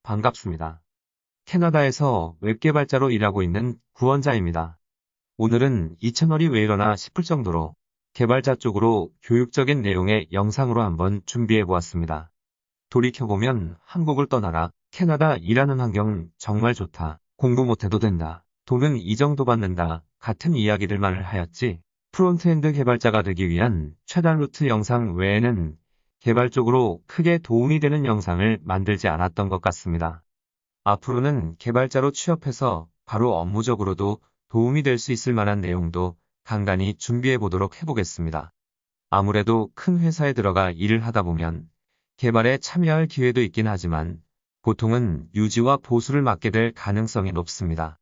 반갑습니다. 캐나다에서 웹 개발자로 일하고 있는 구원자입니다. 오늘은 2채널이 왜 이러나 싶을 정도로 개발자 쪽으로 교육적인 내용의 영상으로 한번 준비해 보았습니다. 돌이켜보면 한국을 떠나라, 캐나다 일하는 환경 정말 좋다, 공부 못해도 된다, 돈은 이 정도 받는다 같은 이야기들만을 하였지 프론트엔드 개발자가 되기 위한 최단 루트 영상 외에는 개발 쪽으로 크게 도움이 되는 영상을 만들지 않았던 것 같습니다. 앞으로는 개발자로 취업해서 바로 업무적으로도 도움이 될 수 있을 만한 내용도 간간히 준비해 보도록 해보겠습니다. 아무래도 큰 회사에 들어가 일을 하다 보면 개발에 참여할 기회도 있긴 하지만 보통은 유지와 보수를 맡게 될 가능성이 높습니다.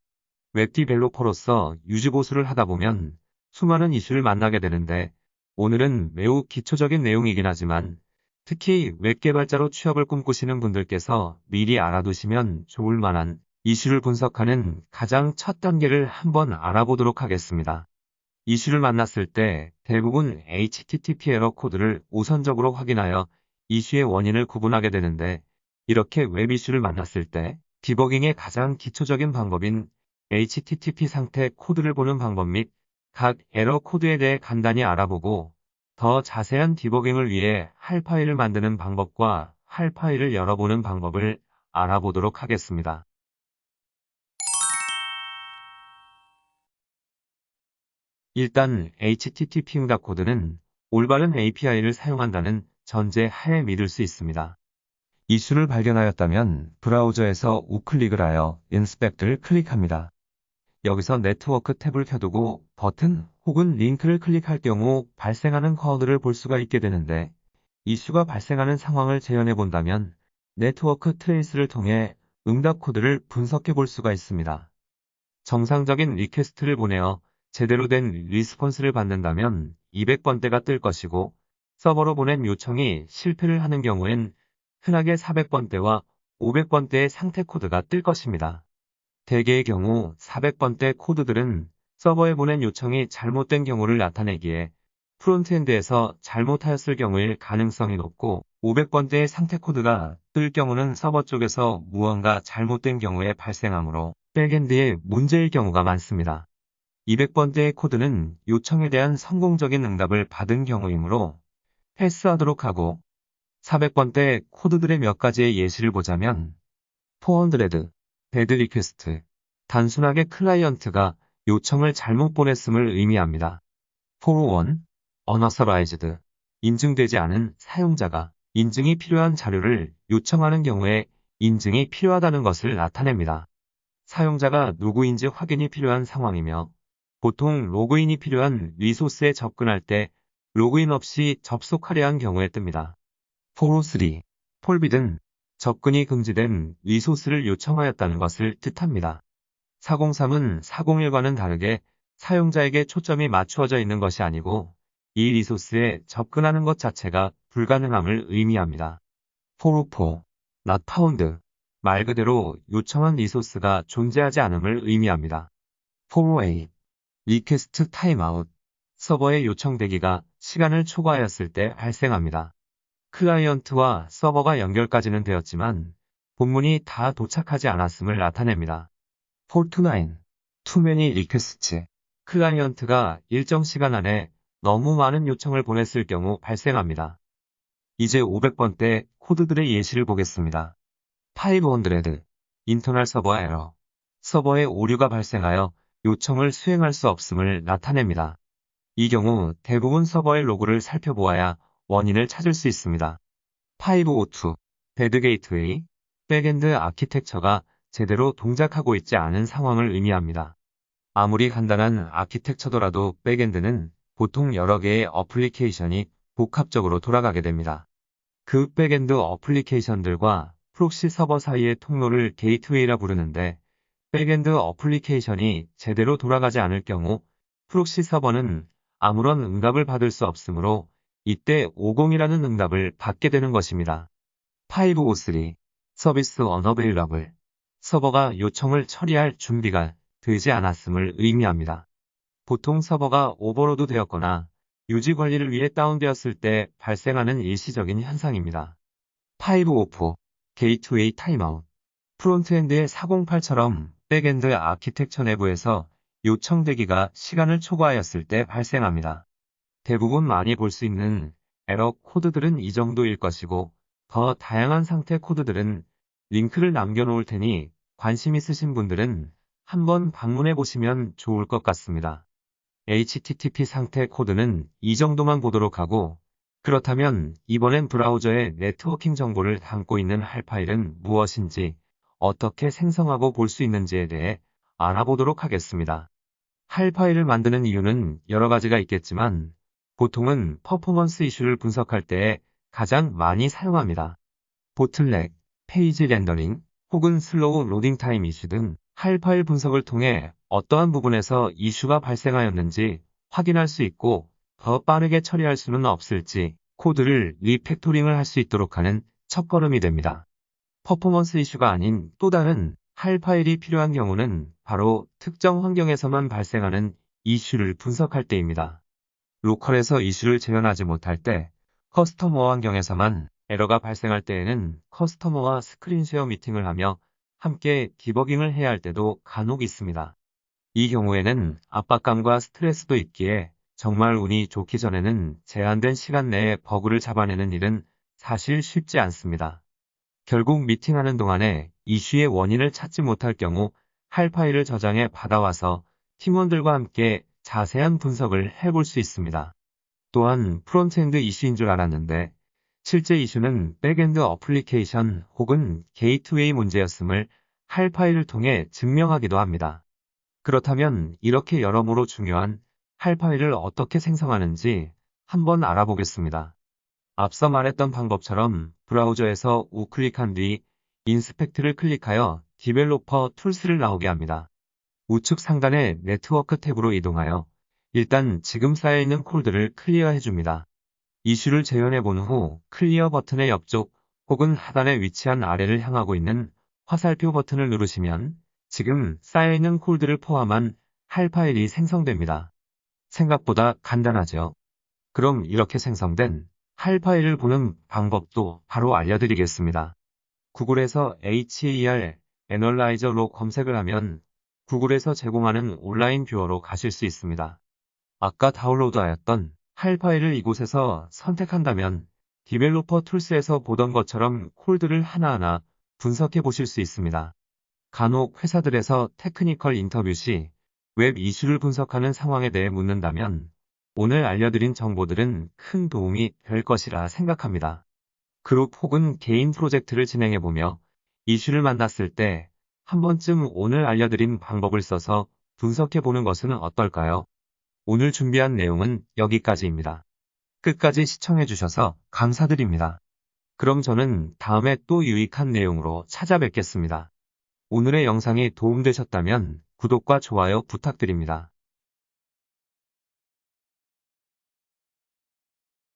웹 디벨로퍼로서 유지 보수를 하다 보면 수많은 이슈를 만나게 되는데 오늘은 매우 기초적인 내용이긴 하지만 특히 웹 개발자로 취업을 꿈꾸시는 분들께서 미리 알아두시면 좋을 만한 이슈를 분석하는 가장 첫 단계를 한번 알아보도록 하겠습니다. 이슈를 만났을 때 대부분 HTTP 에러 코드를 우선적으로 확인하여 이슈의 원인을 구분하게 되는데 이렇게 웹 이슈를 만났을 때 디버깅의 가장 기초적인 방법인 HTTP 상태 코드를 보는 방법 및 각 에러 코드에 대해 간단히 알아보고 더 자세한 디버깅을 위해 할 파일을 만드는 방법과 할 파일을 열어보는 방법을 알아보도록 하겠습니다. 일단 HTTP 응답 코드는 올바른 API를 사용한다는 전제 하에 믿을 수 있습니다. 이슈를 발견하였다면 브라우저에서 우클릭을 하여 인스펙트를 클릭합니다. 여기서 네트워크 탭을 켜두고 버튼 혹은 링크를 클릭할 경우 발생하는 코드를 볼 수가 있게 되는데 이슈가 발생하는 상황을 재현해 본다면 네트워크 트레이스를 통해 응답 코드를 분석해 볼 수가 있습니다. 정상적인 리퀘스트를 보내어 제대로 된 리스폰스를 받는다면 200번대가 뜰 것이고 서버로 보낸 요청이 실패를 하는 경우엔 흔하게 400번대와 500번대의 상태 코드가 뜰 것입니다. 대개의 경우 400번대 코드들은 서버에 보낸 요청이 잘못된 경우를 나타내기에 프론트엔드에서 잘못하였을 경우일 가능성이 높고 500번대의 상태 코드가 뜰 경우는 서버 쪽에서 무언가 잘못된 경우에 발생하므로 백엔드의 문제일 경우가 많습니다. 200번대의 코드는 요청에 대한 성공적인 응답을 받은 경우이므로 패스하도록 하고 400번대 코드들의 몇 가지의 예시를 보자면 400, 배드 리퀘스트, 단순하게 클라이언트가 요청을 잘못 보냈음을 의미합니다. 401, unauthorized, 인증되지 않은 사용자가 인증이 필요한 자료를 요청하는 경우에 인증이 필요하다는 것을 나타냅니다. 사용자가 누구인지 확인이 필요한 상황이며 보통 로그인이 필요한 리소스에 접근할 때 로그인 없이 접속하려 한 경우에 뜹니다. 403, forbidden, 접근이 금지된 리소스를 요청하였다는 것을 뜻합니다. 403은 401과는 다르게 사용자에게 초점이 맞추어져 있는 것이 아니고 이 리소스에 접근하는 것 자체가 불가능함을 의미합니다. 404, not found, 말 그대로 요청한 리소스가 존재하지 않음을 의미합니다. 408, request timeout, 서버의 요청 대기가 시간을 초과하였을 때 발생합니다. 클라이언트와 서버가 연결까지는 되었지만 본문이 다 도착하지 않았음을 나타냅니다. 429, too many requests, 클라이언트가 일정 시간 안에 너무 많은 요청을 보냈을 경우 발생합니다. 이제 500번대 코드들의 예시를 보겠습니다. 500, 인터널 서버 에러, 서버에 오류가 발생하여 요청을 수행할 수 없음을 나타냅니다. 이 경우 대부분 서버의 로그를 살펴보아야 원인을 찾을 수 있습니다. 502, 배드 게이트웨이, 백엔드 아키텍처가 제대로 동작하고 있지 않은 상황을 의미합니다. 아무리 간단한 아키텍처더라도 백엔드는 보통 여러 개의 어플리케이션이 복합적으로 돌아가게 됩니다. 그 백엔드 어플리케이션들과 프록시 서버 사이의 통로를 게이트웨이라 부르는데 백엔드 어플리케이션이 제대로 돌아가지 않을 경우 프록시 서버는 아무런 응답을 받을 수 없으므로 이때 50이라는 응답을 받게 되는 것입니다. 503, 서비스 unavailable, 서버가 요청을 처리할 준비가 되지 않았음을 의미합니다. 보통 서버가 오버로드 되었거나 유지 관리를 위해 다운되었을 때 발생하는 일시적인 현상입니다. 504, 게이트웨이 타임아웃, 프론트엔드의 408처럼 백엔드 아키텍처 내부에서 요청 대기가 시간을 초과하였을 때 발생합니다. 대부분 많이 볼 수 있는 에러 코드들은 이 정도일 것이고, 더 다양한 상태 코드들은 링크를 남겨놓을 테니 관심 있으신 분들은 한번 방문해 보시면 좋을 것 같습니다. HTTP 상태 코드는 이 정도만 보도록 하고, 그렇다면 이번엔 브라우저의 네트워킹 정보를 담고 있는 할 파일은 무엇인지, 어떻게 생성하고 볼 수 있는지에 대해 알아보도록 하겠습니다. 할 파일을 만드는 이유는 여러 가지가 있겠지만, 보통은 퍼포먼스 이슈를 분석할 때 가장 많이 사용합니다. 보틀넥, 페이지 렌더링, 혹은 슬로우 로딩 타임 이슈 등 할 파일 분석을 통해 어떠한 부분에서 이슈가 발생하였는지 확인할 수 있고, 더 빠르게 처리할 수는 없을지 코드를 리팩토링을 할 수 있도록 하는 첫걸음이 됩니다. 퍼포먼스 이슈가 아닌 또 다른 할 파일이 필요한 경우는 바로 특정 환경에서만 발생하는 이슈를 분석할 때입니다. 로컬에서 이슈를 재현하지 못할 때, 커스터머 환경에서만 에러가 발생할 때에는 커스터머와 스크린 쉐어 미팅을 하며 함께 디버깅을 해야 할 때도 간혹 있습니다. 이 경우에는 압박감과 스트레스도 있기에 정말 운이 좋기 전에는 제한된 시간 내에 버그를 잡아내는 일은 사실 쉽지 않습니다. 결국 미팅하는 동안에 이슈의 원인을 찾지 못할 경우 할 파일을 저장해 받아와서 팀원들과 함께 자세한 분석을 해볼 수 있습니다. 또한 프론트엔드 이슈인 줄 알았는데 실제 이슈는 백엔드 어플리케이션 혹은 게이트웨이 문제였음을 할 파일을 통해 증명하기도 합니다. 그렇다면 이렇게 여러모로 중요한 할 파일을 어떻게 생성하는지 한번 알아보겠습니다. 앞서 말했던 방법처럼 브라우저에서 우클릭한 뒤 인스펙트를 클릭하여 디벨로퍼 툴스를 나오게 합니다. 우측 상단의 네트워크 탭으로 이동하여 일단 지금 쌓여있는 콜드를 클리어해 줍니다. 이슈를 재현해 본 후 클리어 버튼의 옆쪽 혹은 하단에 위치한 아래를 향하고 있는 화살표 버튼을 누르시면 지금 쌓여있는 콜드를 포함한 할 파일이 생성됩니다. 생각보다 간단하죠? 그럼 이렇게 생성된 할 파일을 보는 방법도 바로 알려드리겠습니다. 구글에서 HAR 애널라이저로 검색을 하면 구글에서 제공하는 온라인 뷰어로 가실 수 있습니다. 아까 다운로드하였던 할 파일을 이곳에서 선택한다면 디벨로퍼 툴스에서 보던 것처럼 콜드를 하나하나 분석해 보실 수 있습니다. 간혹 회사들에서 테크니컬 인터뷰 시 웹 이슈를 분석하는 상황에 대해 묻는다면 오늘 알려드린 정보들은 큰 도움이 될 것이라 생각합니다. 그룹 혹은 개인 프로젝트를 진행해보며 이슈를 만났을 때 한 번쯤 오늘 알려드린 방법을 써서 분석해보는 것은 어떨까요? 오늘 준비한 내용은 여기까지입니다. 끝까지 시청해주셔서 감사드립니다. 그럼 저는 다음에 또 유익한 내용으로 찾아뵙겠습니다. 오늘의 영상이 도움되셨다면 구독과 좋아요 부탁드립니다.